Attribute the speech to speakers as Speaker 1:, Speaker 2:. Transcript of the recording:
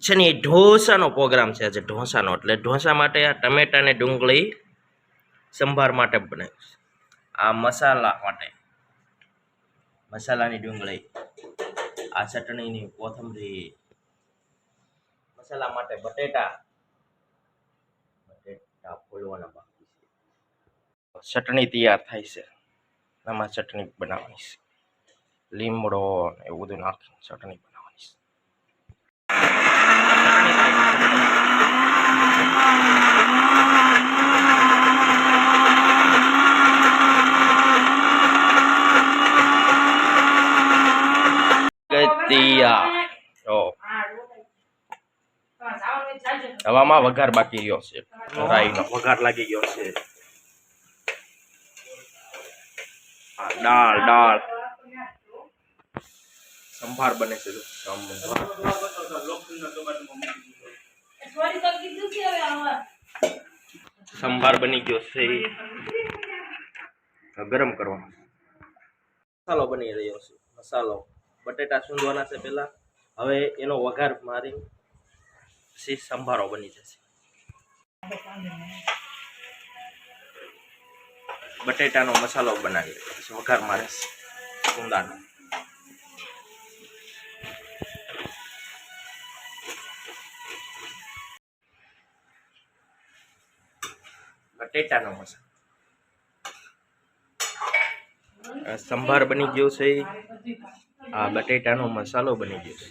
Speaker 1: છે ને એ ઢોસાનો પ્રોગ્રામ છે આજે ઢોસાનો એટલે ઢોસા માટે આ ટમેટા ને ડુંગળી સંભાર માટે બનાવ્યું છે આ મસાલા માટે મસાલાની ડુંગળી આ ચટણીની કોથમરી મસાલા માટે બટેટા ફોલવાના બાકી છે ચટણી તૈયાર થાય છે આમાં ચટણી બનાવવાની છે લીમડો એવું બધું નાખીને ચટણી બનાવવાની છે હવામાં વઘાર બાકી રહ્યો છે રાઈનો વઘાર લાગી ગયો છે દાળ દાળ સંભાર બને છે સંભાર બની ગયો છે ગરમ કરવાનો મસાલો બની રહ્યો છે મસાલો બટેટા સૂંધવાના છે પેલા હવે એનો વઘાર મારી પછી સંભારો બની જશે બટેટાનો મસાલો બનાવી પછી વઘાર મારે કુંદાનો બટેટાનો મસાલો સંભાર બની ગયો છે આ બટેટાનો મસાલો બની ગયો છે